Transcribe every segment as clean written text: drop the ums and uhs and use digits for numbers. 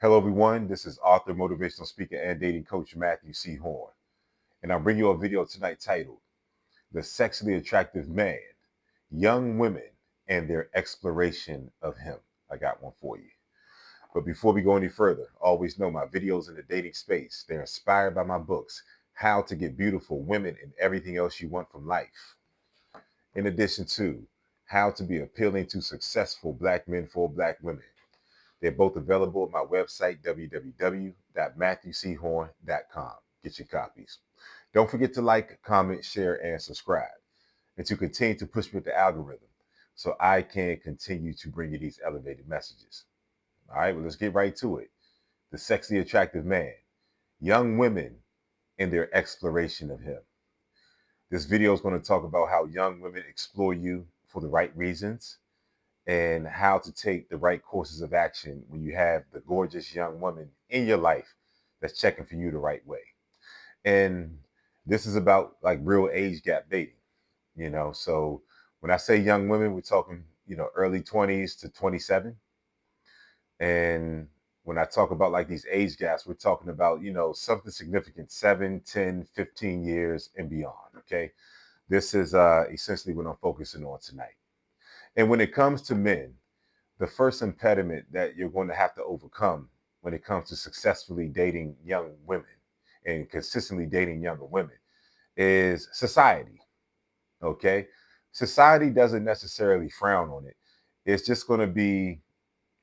Hello, everyone. This is author, motivational speaker, and dating coach Matthew C. Horne. And I'll bring you a video tonight titled The Sexually Attractive Man, Young Women, and Their Exploration of Him. I got one for you. But before we go any further, always know my videos in the dating space. They're inspired by my books, How to Get Beautiful Women and Everything Else You Want from Life. In addition to How to Be Appealing to Successful Black Men for Black Women. They're both available at my website, www.matthewchorne.com. Get your copies. Don't forget to like, comment, share, and subscribe, and to continue to push me with the algorithm so I can continue to bring you these elevated messages. All right, well, let's get right to it. The Sexy Attractive Man, Young Women and Their Exploration of Him. This video is going to talk about how young women explore you for the right reasons, and how to take the right courses of action when you have the gorgeous young woman in your life that's checking for you the right way. And this is about like real age gap dating. So when I say young women, we're talking, early 20s to 27. And when I talk about like these age gaps, we're talking about, something significant, 7, 10, 15 years and beyond. Okay. This is essentially what I'm focusing on tonight. And when it comes to men, the first impediment that you're going to have to overcome when it comes to successfully dating young women and consistently dating younger women is society. Okay. Society doesn't necessarily frown on it. It's just going to be,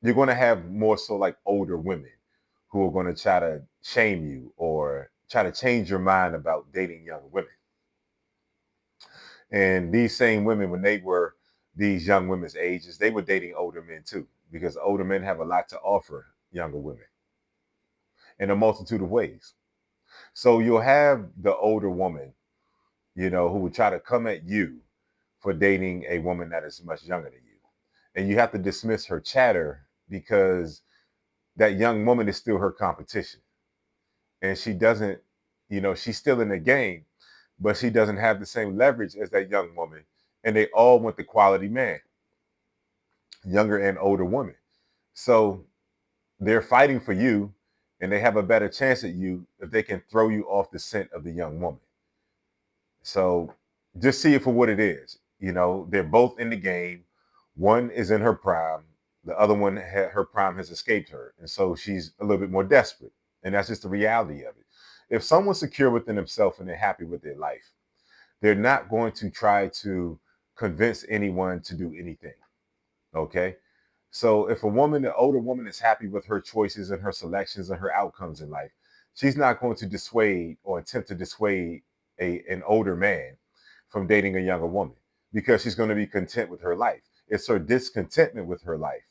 you're going to have more so like older women who are going to try to shame you or try to change your mind about dating younger women. And these same women, when they were these young women's ages, they were dating older men too, because older men have a lot to offer younger women in a multitude of ways. So you'll have the older woman, who would try to come at you for dating a woman that is much younger than you. And you have to dismiss her chatter because that young woman is still her competition. And she doesn't, she's still in the game, but she doesn't have the same leverage as that young woman. And they all want the quality man, younger and older woman. So they're fighting for you, and they have a better chance at you if they can throw you off the scent of the young woman. So just see it for what it is. They're both in the game. One is in her prime. The other one, her prime has escaped her. And so she's a little bit more desperate. And that's just the reality of it. If someone's secure within themselves and they're happy with their life, they're not going to try to convince anyone to do anything. Okay. So if an older woman is happy with her choices and her selections and her outcomes in life, she's not going to dissuade or attempt to dissuade an older man from dating a younger woman because she's going to be content with her life. It's her discontentment with her life.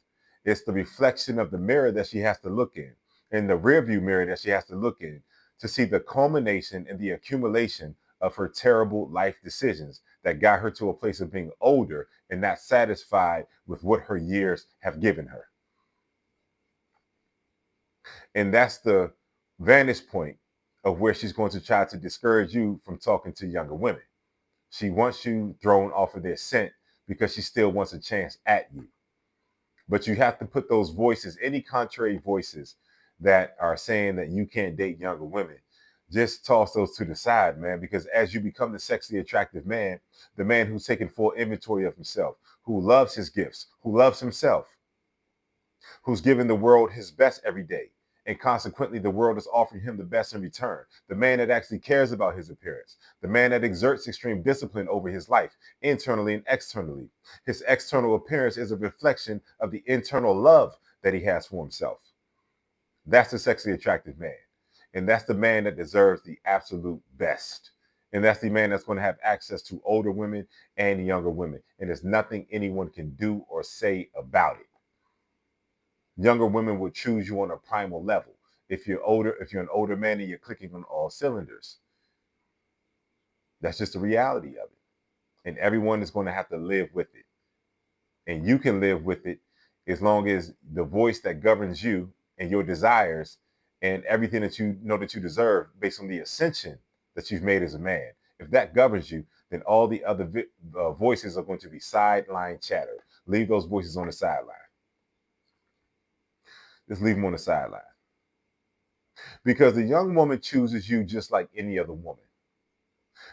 It's the reflection of the mirror that she has to look in the rearview mirror that she has to look in to see the culmination and the accumulation of her terrible life decisions that got her to a place of being older and not satisfied with what her years have given her. And that's the vantage point of where she's going to try to discourage you from talking to younger women. She wants you thrown off of their scent because she still wants a chance at you. But you have to put those voices, any contrary voices that are saying that you can't date younger women, just toss those to the side, man, because as you become the sexually attractive man, the man who's taking full inventory of himself, who loves his gifts, who loves himself, who's giving the world his best every day, and consequently the world is offering him the best in return, the man that actually cares about his appearance, the man that exerts extreme discipline over his life, internally and externally. His external appearance is a reflection of the internal love that he has for himself. That's the sexually attractive man. And that's the man that deserves the absolute best. And that's the man that's going to have access to older women and younger women. And there's nothing anyone can do or say about it. Younger women will choose you on a primal level. If you're an older man and you're clicking on all cylinders, that's just the reality of it. And everyone is going to have to live with it. And you can live with it as long as the voice that governs you and your desires and everything that you know that you deserve based on the ascension that you've made as a man, if that governs you, then all the other voices are going to be sideline chatter. Leave those voices on the sideline. Just leave them on the sideline. because the young woman chooses you just like any other woman.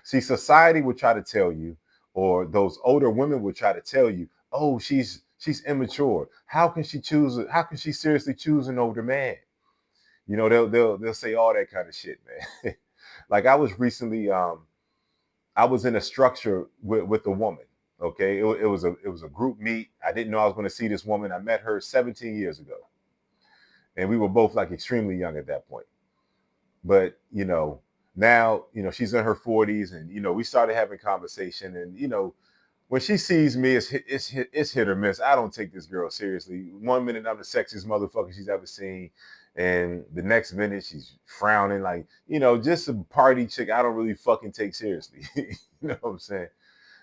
See, society will try to tell you, or those older women will try to tell you, oh, she's immature. How can she choose? How can she seriously choose an older man? You know, they'll say all that kind of shit, man. Like I was recently, I was in a structure with a woman. Okay, it was a group meet. I didn't know I was going to see this woman. I met her 17 years ago, and we were both like extremely young at that point. But now she's in her 40s, and we started having conversation, and when she sees me, it's hit or miss. I don't take this girl seriously. One minute I'm the sexiest motherfucker she's ever seen, and the next minute she's frowning, like just a party chick. I don't really fucking take seriously. You know what I'm saying?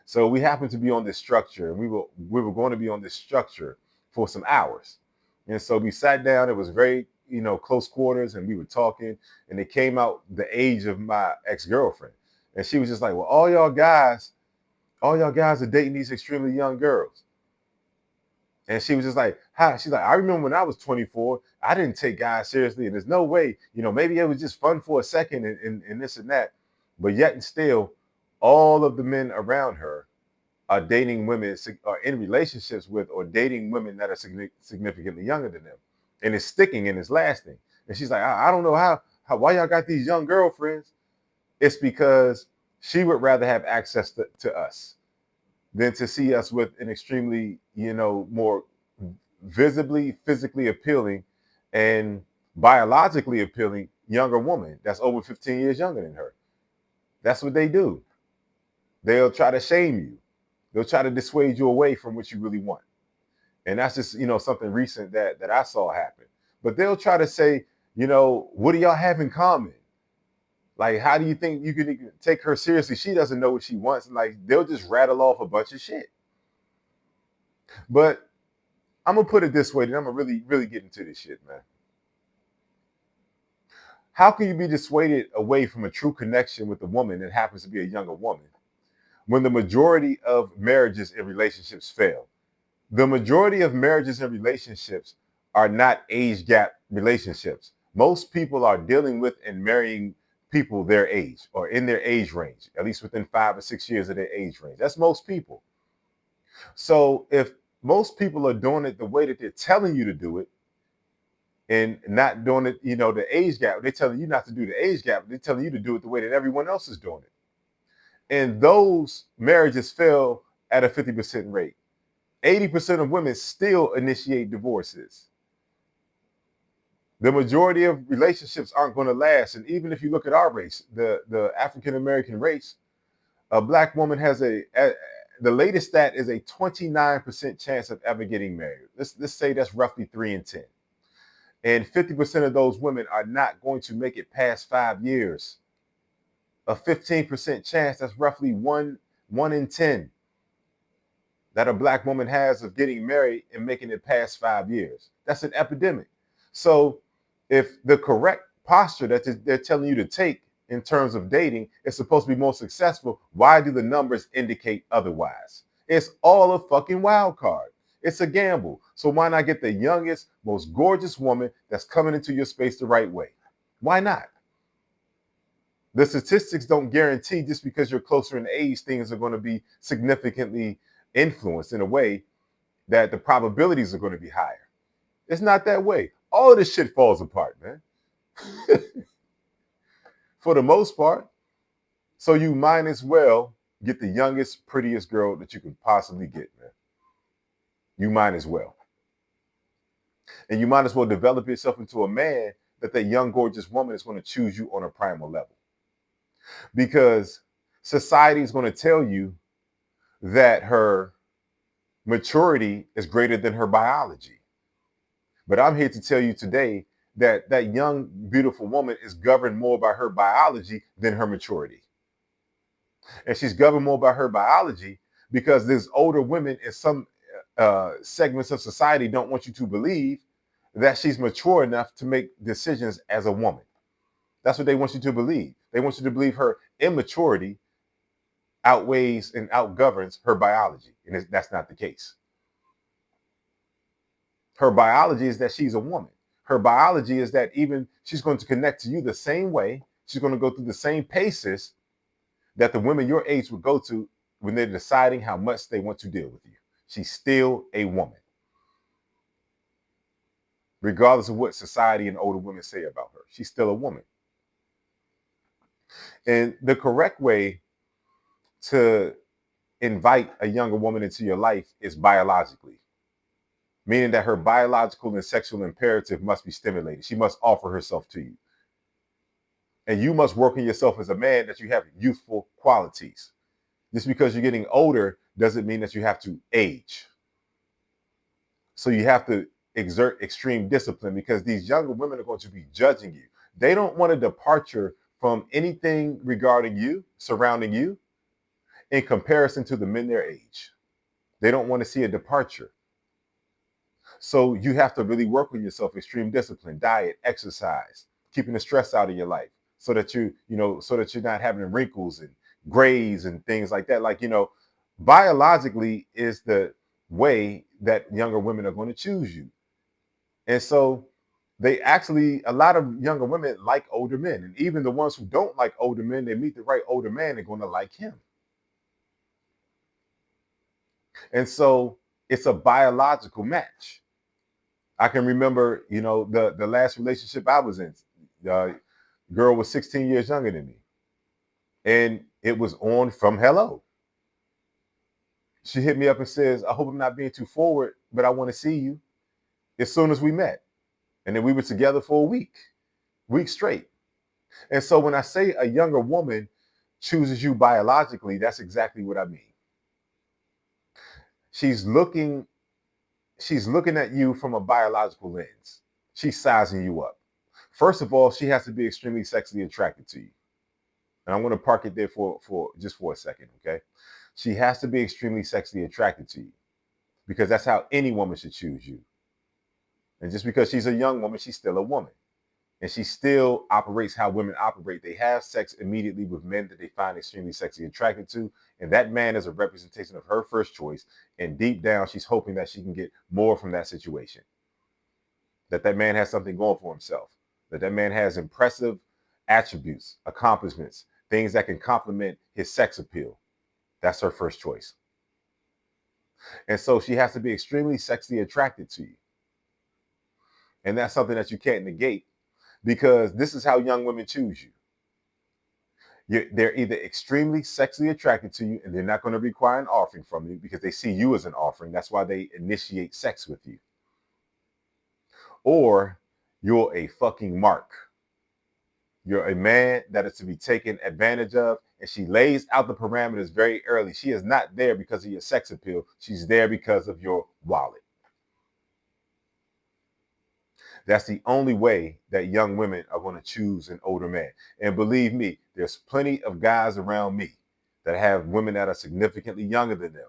So we happened to be on this structure, and we were going to be on this structure for some hours, and so we sat down. It was very close quarters, and we were talking, and it came out the age of my ex-girlfriend, and she was just like, "Well, all y'all guys are dating these extremely young girls." And she was just like, "How?" She's like, "I remember when I was 24, I didn't take guys seriously, and there's no way, maybe it was just fun for a second, and this and that, but yet and still, all of the men around her are dating women, are in relationships with, or dating women that are significantly younger than them, and it's sticking and it's lasting." And she's like, "I don't know why y'all got these young girlfriends." It's because she would rather have access to us than to see us with an extremely, more visibly, physically appealing and biologically appealing younger woman that's over 15 years younger than her. That's what they do. They'll try to shame you. They'll try to dissuade you away from what you really want. And that's just, something recent that I saw happen. But they'll try to say, what do y'all have in common? Like, how do you think you can even take her seriously? She doesn't know what she wants. And like, they'll just rattle off a bunch of shit. But I'm gonna put it this way, and I'm gonna really, really get into this shit, man. How can you be dissuaded away from a true connection with a woman that happens to be a younger woman when the majority of marriages and relationships fail? The majority of marriages and relationships are not age gap relationships. Most people are dealing with and marrying people their age or in their age range, at least within 5 or 6 years of their age range. That's most people. So if most people are doing it the way that they're telling you to do it and not doing it, the age gap, they're telling you not to do the age gap, they're telling you to do it the way that everyone else is doing it. And those marriages fail at a 50% rate. 80% of women still initiate divorces. The majority of relationships aren't going to last. And even if you look at our race, the African American race, a black woman has the latest stat is a 29% chance of ever getting married. Let's say that's roughly 3 in 10. And 50% of those women are not going to make it past 5 years. A 15% chance, that's roughly one in 10 that a black woman has of getting married and making it past 5 years. That's an epidemic. So if the correct posture that they're telling you to take in terms of dating is supposed to be more successful, why do the numbers indicate otherwise? It's all a fucking wild card. It's a gamble. So why not get the youngest, most gorgeous woman that's coming into your space the right way? Why not? The statistics don't guarantee just because you're closer in age, things are going to be significantly influenced in a way that the probabilities are going to be higher. It's not that way. All of this shit falls apart, man. For the most part. So you might as well get the youngest, prettiest girl that you could possibly get, man. You might as well. And you might as well develop yourself into a man that young, gorgeous woman is going to choose you on a primal level. Because society is going to tell you that her maturity is greater than her biology. But I'm here to tell you today that that young, beautiful woman is governed more by her biology than her maturity. And she's governed more by her biology because there's older women in some segments of society don't want you to believe that she's mature enough to make decisions as a woman. That's what they want you to believe. They want you to believe her immaturity outweighs and outgoverns her biology. And that's not the case. Her biology is that she's a woman. Her biology is that even she's going to connect to you the same way. She's going to go through the same paces that the women your age would go to when they're deciding how much they want to deal with you. She's still a woman, regardless of what society and older women say about her. She's still a woman. And the correct way to invite a younger woman into your life is biologically, meaning that her biological and sexual imperative must be stimulated. She must offer herself to you. And you must work on yourself as a man that you have youthful qualities. Just because you're getting older doesn't mean that you have to age. So you have to exert extreme discipline because these younger women are going to be judging you. They don't want a departure from anything regarding you, surrounding you, in comparison to the men their age. They don't want to see a departure. So you have to really work on yourself, extreme discipline, diet, exercise, keeping the stress out of your life so that so that you're not having wrinkles and grays and things like that. Like, biologically is the way that younger women are going to choose you. And so a lot of younger women like older men. And even the ones who don't like older men, they meet the right older man, they're going to like him. And so it's a biological match. I can remember, the last relationship I was in. The girl was 16 years younger than me. And it was on from hello. She hit me up and says, I hope I'm not being too forward, but I want to see you as soon as we met. And then we were together for a week straight. And so when I say a younger woman chooses you biologically, that's exactly what I mean. She's looking at you from a biological lens. She's sizing you up. First of all, she has to be extremely sexually attracted to you. And I'm going to park it there for just for a second, okay? She has to be extremely sexually attracted to you because that's how any woman should choose you. And just because she's a young woman, she's still a woman. And she still operates how women operate. They have sex immediately with men that they find extremely sexually attracted to. And that man is a representation of her first choice. And deep down, she's hoping that she can get more from that situation. That man has something going for himself. That man has impressive attributes, accomplishments, things that can complement his sex appeal. That's her first choice. And so she has to be extremely sexually attracted to you. And that's something that you can't negate because this is how young women choose you. They're either extremely sexually attracted to you and they're not going to require an offering from you because they see you as an offering. That's why they initiate sex with you. Or you're a fucking mark. You're a man that is to be taken advantage of, and she lays out the parameters very early. She is not there because of your sex appeal. She's there because of your wallet. That's the only way that young women are going to choose an older man. And believe me, there's plenty of guys around me that have women that are significantly younger than them.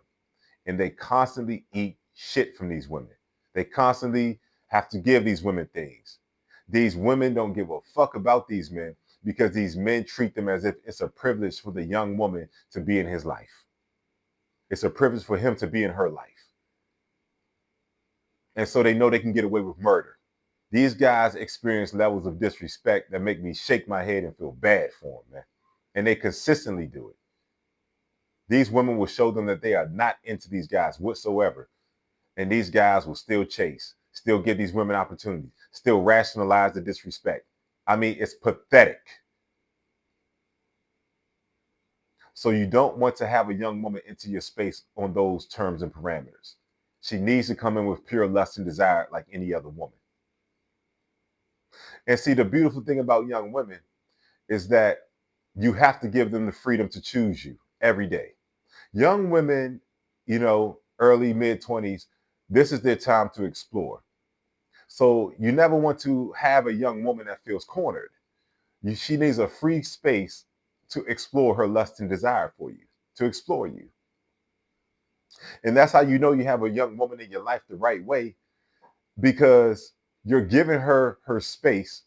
And they constantly eat shit from these women. They constantly have to give these women things. These women don't give a fuck about these men because these men treat them as if it's a privilege for the young woman to be in his life. It's a privilege for him to be in her life. And so they know they can get away with murder. These guys experience levels of disrespect that make me shake my head and feel bad for them, man. And they consistently do it. These women will show them that they are not into these guys whatsoever. And these guys will still chase, still give these women opportunities, still rationalize the disrespect. I mean, it's pathetic. So you don't want to have a young woman into your space on those terms and parameters. She needs to come in with pure lust and desire like any other woman. And see, the beautiful thing about young women is that you have to give them the freedom to choose you every day. Young women, early mid 20s, this is their time to explore. So you never want to have a young woman that feels cornered. She needs a free space to explore her lust and desire for you, to explore you. And that's how you know you have a young woman in your life the right way, because you're giving her her space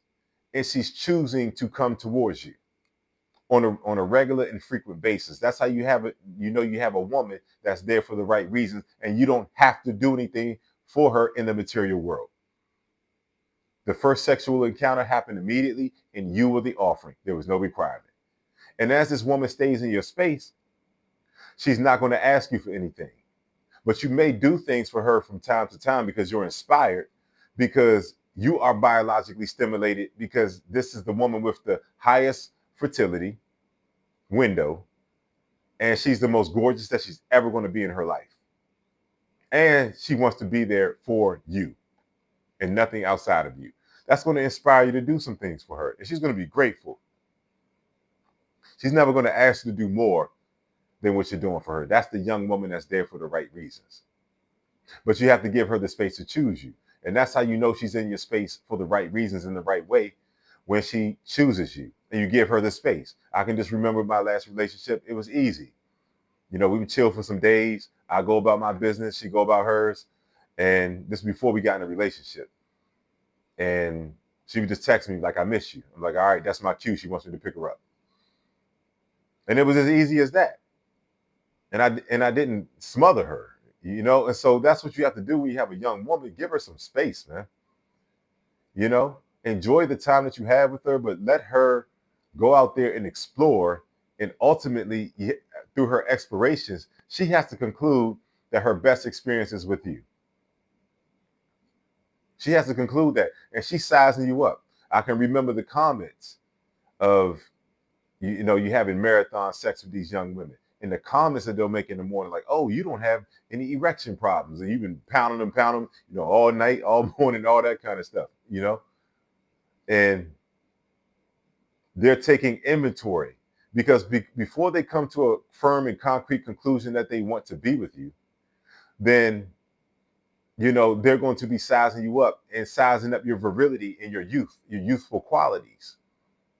and she's choosing to come towards you on a regular and frequent basis. That's how you have it. You have a woman that's there for the right reasons, and you don't have to do anything for her in the material world. The first sexual encounter happened immediately, and you were the offering. There was no requirement. And as this woman stays in your space, she's not going to ask you for anything. But you may do things for her from time to time because you're inspired, because you are biologically stimulated, because this is the woman with the highest fertility window, and she's the most gorgeous that she's ever going to be in her life. And she wants to be there for you and nothing outside of you. That's going to inspire you to do some things for her, and she's going to be grateful. She's never going to ask you to do more than what you're doing for her. That's the young woman that's there for the right reasons. But you have to give her the space to choose you. And that's how you know she's in your space for the right reasons in the right way, when she chooses you and you give her the space. I can just remember my last relationship. It was easy. We would chill for some days. I go about my business. She go about hers. And this is before we got in a relationship. And she would just text me like, I miss you. I'm like, all right, that's my cue. She wants me to pick her up. And it was as easy as that. And I didn't smother her. And so that's what you have to do when you have a young woman. Give her some space, man. Enjoy the time that you have with her, but let her go out there and explore. And ultimately, through her explorations, she has to conclude that her best experience is with you. She has to conclude that, and she's sizing you up. I can remember the comments of, you having marathon sex with these young women. And the comments that they'll make in the morning, like, oh, you don't have any erection problems. And you've been pounding them, all night, all morning, all that kind of stuff, And they're taking inventory because before they come to a firm and concrete conclusion that they want to be with you, then, they're going to be sizing you up and sizing up your virility and your youth, your youthful qualities.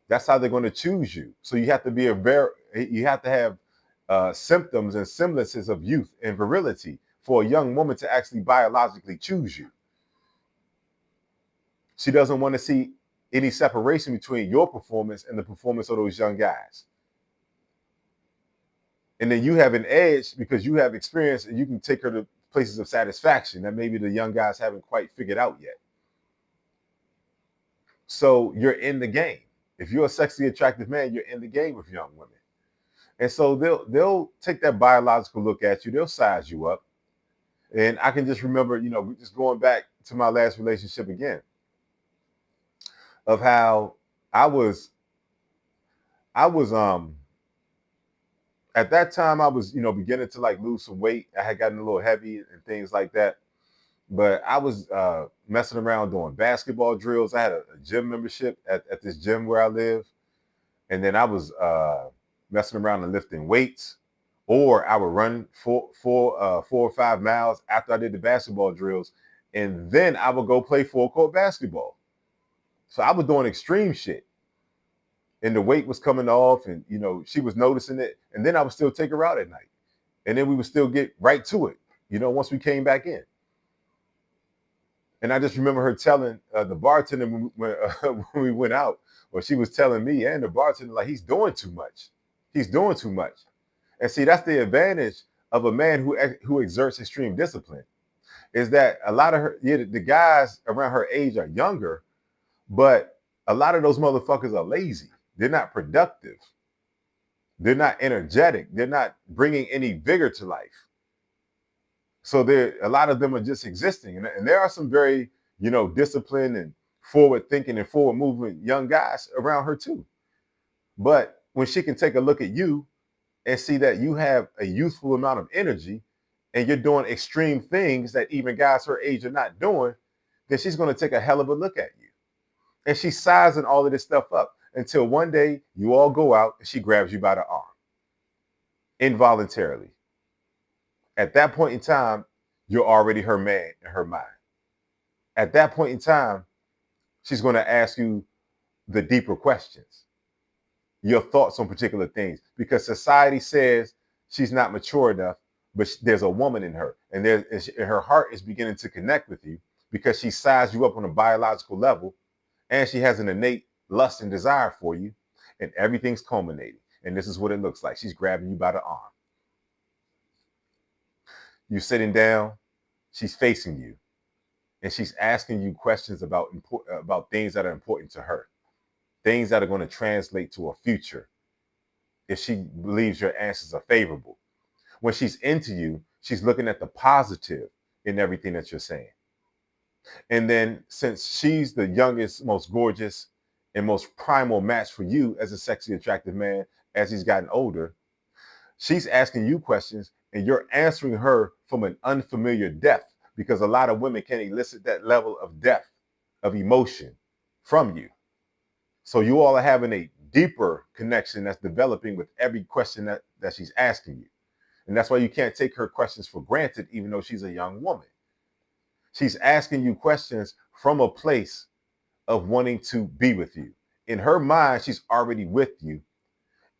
That's how they're going to choose you. So you have to be you have to have symptoms and semblances of youth and virility for a young woman to actually biologically choose you. She doesn't want to see any separation between your performance and the performance of those young guys. And then you have an edge because you have experience and you can take her to places of satisfaction that maybe the young guys haven't quite figured out yet. So you're in the game. If you're a sexually attractive man, you're in the game with young women. And so they'll take that biological look at you. They'll size you up. And I can just remember, just going back to my last relationship again, of how I was at that time I was, beginning to like lose some weight. I had gotten a little heavy and things like that. But I was messing around doing basketball drills. I had a gym membership at this gym where I live. And then I was messing around and lifting weights, or I would run 4 or 5 miles after I did the basketball drills, and then I would go play full court basketball. So I was doing extreme shit, and the weight was coming off, and she was noticing it, and then I would still take her out at night, and then we would still get right to it, once we came back in. And I just remember her telling the bartender when we went out, or she was telling me and the bartender, like, he's doing too much. He's doing too much. And see, that's the advantage of a man who exerts extreme discipline, is that a lot of the guys around her age are younger, but a lot of those motherfuckers are lazy. They're not productive. They're not energetic. They're not bringing any vigor to life. So a lot of them are just existing. And there are some very, disciplined and forward thinking and forward moving young guys around her too. But when she can take a look at you and see that you have a youthful amount of energy and you're doing extreme things that even guys her age are not doing, then she's going to take a hell of a look at you. And she's sizing all of this stuff up until one day you all go out and she grabs you by the arm involuntarily. At that point in time, you're already her man in her mind. At that point in time, she's going to ask you the deeper questions, your thoughts on particular things, because society says she's not mature enough, but there's a woman in her, and her heart is beginning to connect with you because she sized you up on a biological level, and she has an innate lust and desire for you, and everything's culminating. And this is what it looks like. She's grabbing you by the arm. You're sitting down, she's facing you, and she's asking you questions about things that are important to her, things that are going to translate to a future if she believes your answers are favorable. When she's into you, she's looking at the positive in everything that you're saying. And then since she's the youngest, most gorgeous, and most primal match for you as a sexy, attractive man, as he's gotten older, she's asking you questions and you're answering her from an unfamiliar depth, because a lot of women can't elicit that level of depth of emotion from you. So you all are having a deeper connection that's developing with every question that she's asking you. And that's why you can't take her questions for granted, even though she's a young woman. She's asking you questions from a place of wanting to be with you. In her mind, she's already with you.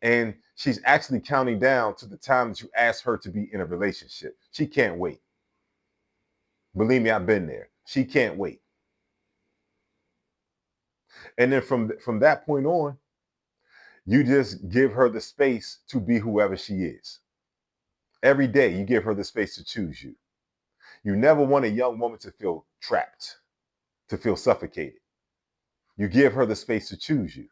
And she's actually counting down to the time that you ask her to be in a relationship. She can't wait. Believe me, I've been there. She can't wait. And then from that point on, you just give her the space to be whoever she is. Every day, you give her the space to choose you. You never want a young woman to feel trapped, to feel suffocated. You give her the space to choose you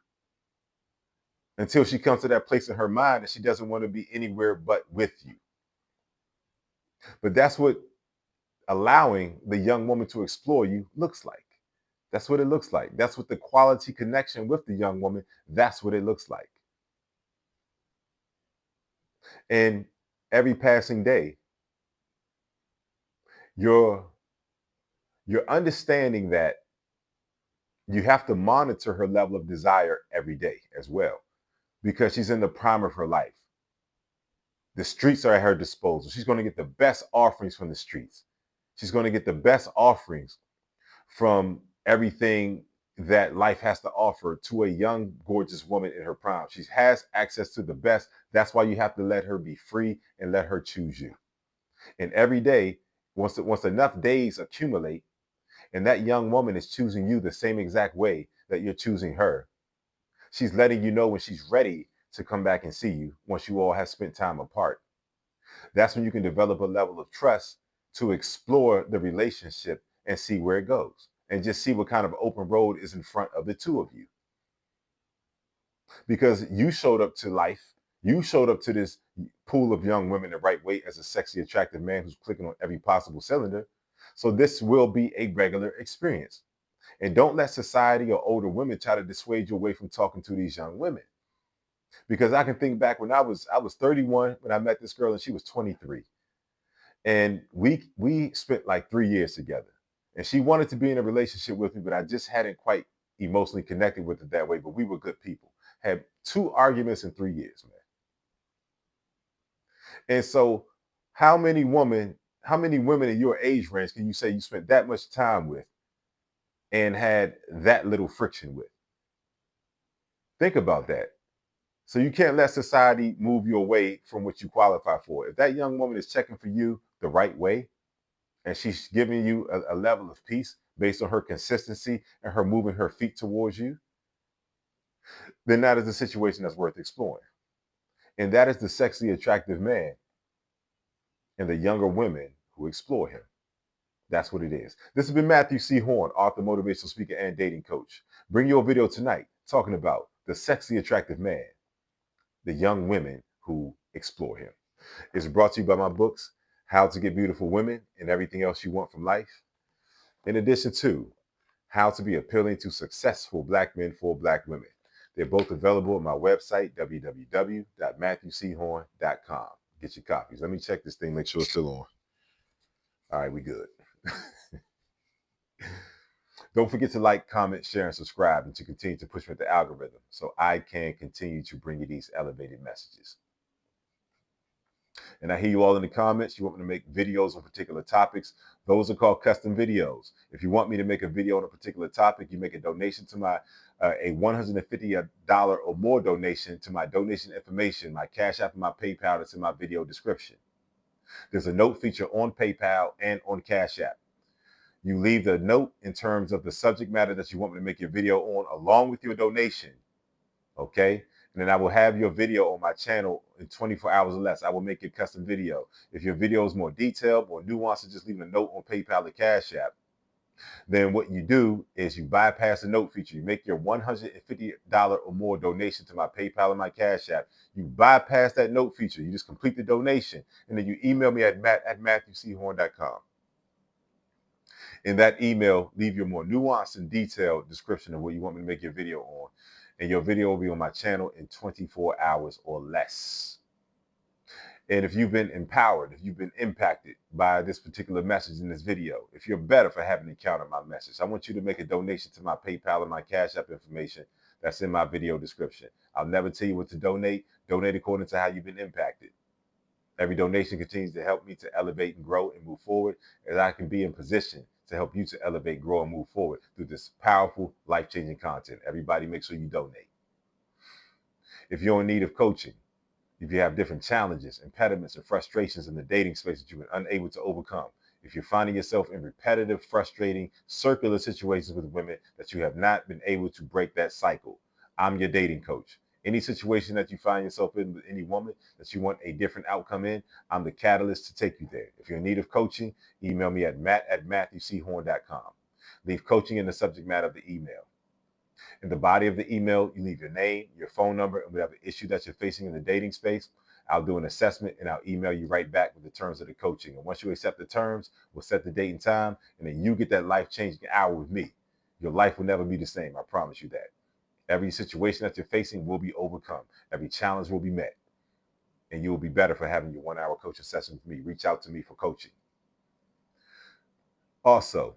until she comes to that place in her mind that she doesn't want to be anywhere but with you. But that's what allowing the young woman to explore you looks like. That's what it looks like. That's what the quality connection with the young woman, that's what it looks like. And every passing day, you're understanding that you have to monitor her level of desire every day as well, because she's in the prime of her life. The streets are at her disposal. She's going to get the best offerings from the streets. She's going to get the best offerings from everything that life has to offer to a young, gorgeous woman in her prime. She has access to the best. That's why you have to let her be free and let her choose you. And every day, once enough days accumulate, and that young woman is choosing you the same exact way that you're choosing her, she's letting you know when she's ready to come back and see you once you all have spent time apart. That's when you can develop a level of trust to explore the relationship and see where it goes, and just see what kind of open road is in front of the two of you. Because you showed up to life, you showed up to this pool of young women the right way as a sexy, attractive man who's clicking on every possible cylinder. So this will be a regular experience. And don't let society or older women try to dissuade you away from talking to these young women. Because I can think back when I was 31 when I met this girl and she was 23. And we spent like 3 years together. And she wanted to be in a relationship with me, but I just hadn't quite emotionally connected with it that way. But we were good people. Had 2 arguments in 3 years, man. And so how many women in your age range can you say you spent that much time with and had that little friction with? Think about that. So you can't let society move you away from what you qualify for. If that young woman is checking for you the right way, and she's giving you a level of peace based on her consistency and her moving her feet towards you, then that is a situation that's worth exploring. And that is the sexy, attractive man and the younger women who explore him. That's what it is. This has been Matthew C. Horne, author, motivational speaker, and dating coach. Bring you a video tonight talking about the sexy, attractive man, the young women who explore him. It's brought to you by my books, How to Get Beautiful Women and Everything Else You Want from Life, in addition to How to Be Appealing to Successful Black Men for Black Women. They're both available at my website, www.matthewchorne.com. Get your copies. Let me check this thing, make sure it's still on. All right, we good. Don't forget to like, comment, share, and subscribe, and to continue to push with the algorithm so I can continue to bring you these elevated messages. And I hear you all in the comments. You want me to make videos on particular topics. Those are called custom videos. If you want me to make a video on a particular topic, you make a donation to my, a $150 or more donation to my donation information, my Cash App and my PayPal that's in my video description. There's a note feature on PayPal and on Cash App. You leave the note in terms of the subject matter that you want me to make your video on, along with your donation. Okay? And then I will have your video on my channel in 24 hours or less. I will make a custom video. If your video is more detailed, more nuanced, just leave a note on PayPal or Cash App. Then what you do is you bypass the note feature. You make your $150 or more donation to my PayPal and my Cash App. You bypass that note feature. You just complete the donation, and then you email me at matt@matthewchorne.com. In that email, leave your more nuanced and detailed description of what you want me to make your video on, and your video will be on my channel in 24 hours or less. And if you've been empowered, if you've been impacted by this particular message in this video, if you're better for having encountered my message, I want you to make a donation to my PayPal and my Cash App information that's in my video description. I'll never tell you what to donate. Donate according to how you've been impacted. Every donation continues to help me to elevate and grow and move forward, as I can be in position to help you to elevate, grow, and move forward through this powerful, life-changing content. Everybody, make sure you donate. If you're in need of coaching, if you have different challenges, impediments, and frustrations in the dating space that you've been unable to overcome, if you're finding yourself in repetitive, frustrating, circular situations with women that you have not been able to break that cycle, I'm your dating coach. Any situation that you find yourself in with any woman that you want a different outcome in, I'm the catalyst to take you there. If you're in need of coaching, email me at matt@matthewchorne.com. Leave coaching in the subject matter of the email. In the body of the email, you leave your name, your phone number, and whatever issue that you're facing in the dating space. I'll do an assessment and I'll email you right back with the terms of the coaching. And once you accept the terms, we'll set the date and time, and then you get that life-changing hour with me. Your life will never be the same. I promise you that. Every situation that you're facing will be overcome. Every challenge will be met. And you will be better for having your 1-hour coaching session with me. Reach out to me for coaching. Also,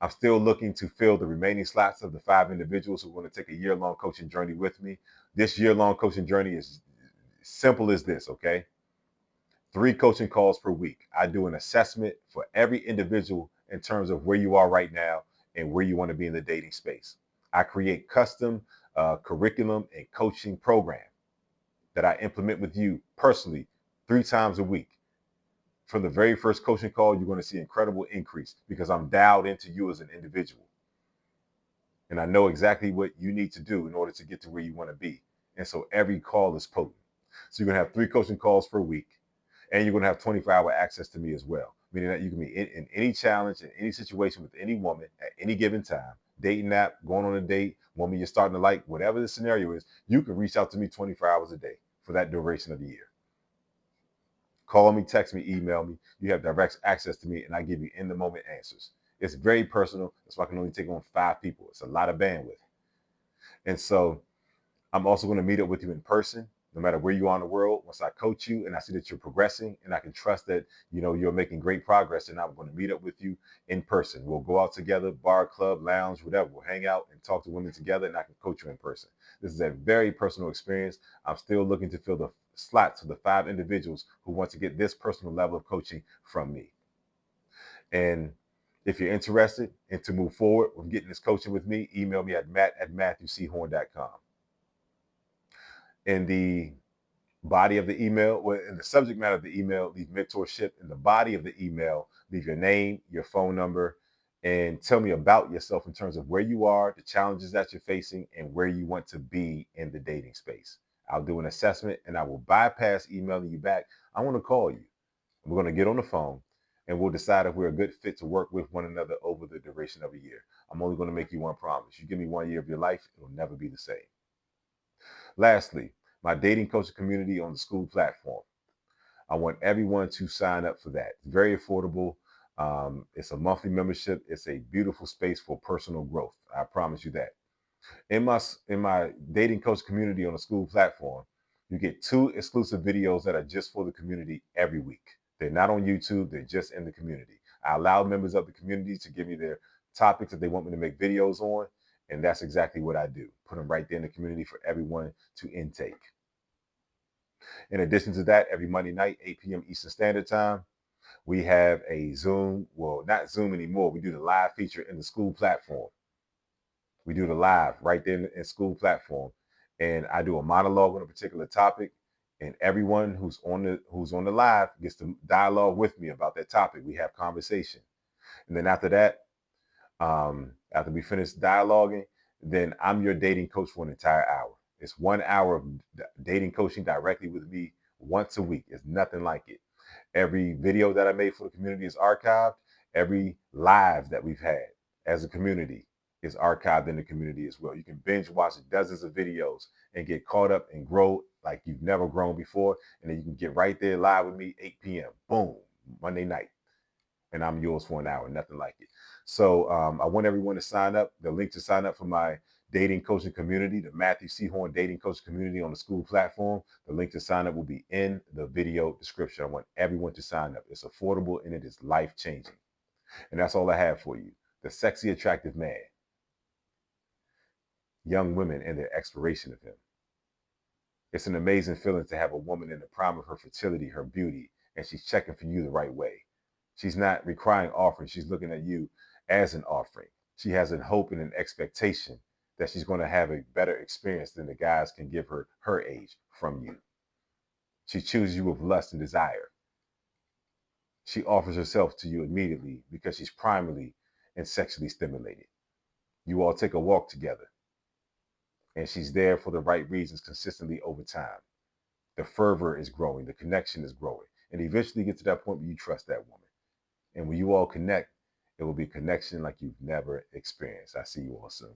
I'm still looking to fill the remaining slots of the 5 individuals who are going to take a year-long coaching journey with me. This year-long coaching journey is simple as this, okay? 3 coaching calls per week. I do an assessment for every individual in terms of where you are right now and where you want to be in the dating space. I create custom curriculum and coaching program that I implement with you personally 3 times a week. From the very first coaching call, you're going to see incredible increase because I'm dialed into you as an individual. And I know exactly what you need to do in order to get to where you want to be. And so every call is potent. So you're going to have 3 coaching calls per week, and you're going to have 24-hour access to me as well, meaning that you can be in any challenge, in any situation with any woman at any given time, dating app, going on a date, woman you're starting to like, whatever the scenario is, you can reach out to me 24 hours a day for that duration of the year. Call me, text me, email me. You have direct access to me, and I give you in-the-moment answers. It's very personal. That's why I can only take on 5 people. It's a lot of bandwidth. And so I'm also going to meet up with you in person, no matter where you are in the world. Once I coach you and I see that you're progressing and I can trust that, you're making great progress, and I'm going to meet up with you in person. We'll go out together, bar, club, lounge, whatever. We'll hang out and talk to women together, and I can coach you in person. This is a very personal experience. I'm still looking to fill the slots of the 5 individuals who want to get this personal level of coaching from me. And if you're interested and to move forward with getting this coaching with me, email me at matt@matthewchorne.com. In the body of the email, well, in the subject matter of the email, leave mentorship. In the body of the email, leave your name, your phone number, and tell me about yourself in terms of where you are, the challenges that you're facing, and where you want to be in the dating space. I'll do an assessment, and I will bypass emailing you back. I want to call you. We're going to get on the phone, and we'll decide if we're a good fit to work with one another over the duration of a year. I'm only going to make you one promise. You give me 1 year of your life, it'll never be the same. Lastly, my dating coaching community on the school platform. I want everyone to sign up for that. It's very affordable. It's a monthly membership. It's a beautiful space for personal growth. I promise you that. In my dating coach community on the school platform, you get 2 exclusive videos that are just for the community every week. They're not on YouTube. They're just in the community. I allow members of the community to give me their topics that they want me to make videos on, and that's exactly what I do. Put them right there in the community for everyone to intake. In addition to that, every Monday night, 8 p.m. Eastern Standard Time, we have a Zoom, well, not Zoom anymore. We do the live feature in the school platform. We do the live right there in school platform. And I do a monologue on a particular topic. And everyone who's on the live gets to dialogue with me about that topic. We have conversation. And then after that, after we finish dialoguing, then I'm your dating coach for an entire hour. It's 1 hour of dating coaching directly with me once a week. It's nothing like it. Every video that I made for the community is archived. Every live that we've had as a community is archived in the community as well. You can binge watch dozens of videos and get caught up and grow like you've never grown before. And then you can get right there live with me, 8 p.m. Boom, Monday night. And I'm yours for an hour, nothing like it. So I want everyone to sign up. The link to sign up for my dating coaching community, the Matthew C. Horne Dating Coaching Community on the school platform. The link to sign up will be in the video description. I want everyone to sign up. It's affordable and it is life changing. And that's all I have for you. The sexy, attractive man, young women and their exploration of him. It's an amazing feeling to have a woman in the prime of her fertility, her beauty, and she's checking for you the right way. She's not requiring offering. She's looking at you as an offering. She has a hope and an expectation that she's going to have a better experience than the guys can give her her age from you. She chooses you with lust and desire. She offers herself to you immediately because she's primarily and sexually stimulated. You all take a walk together, and she's there for the right reasons consistently over time. The fervor is growing, the connection is growing, and eventually get to that point where you trust that woman. And when you all connect, it will be connection like you've never experienced. I see you all soon.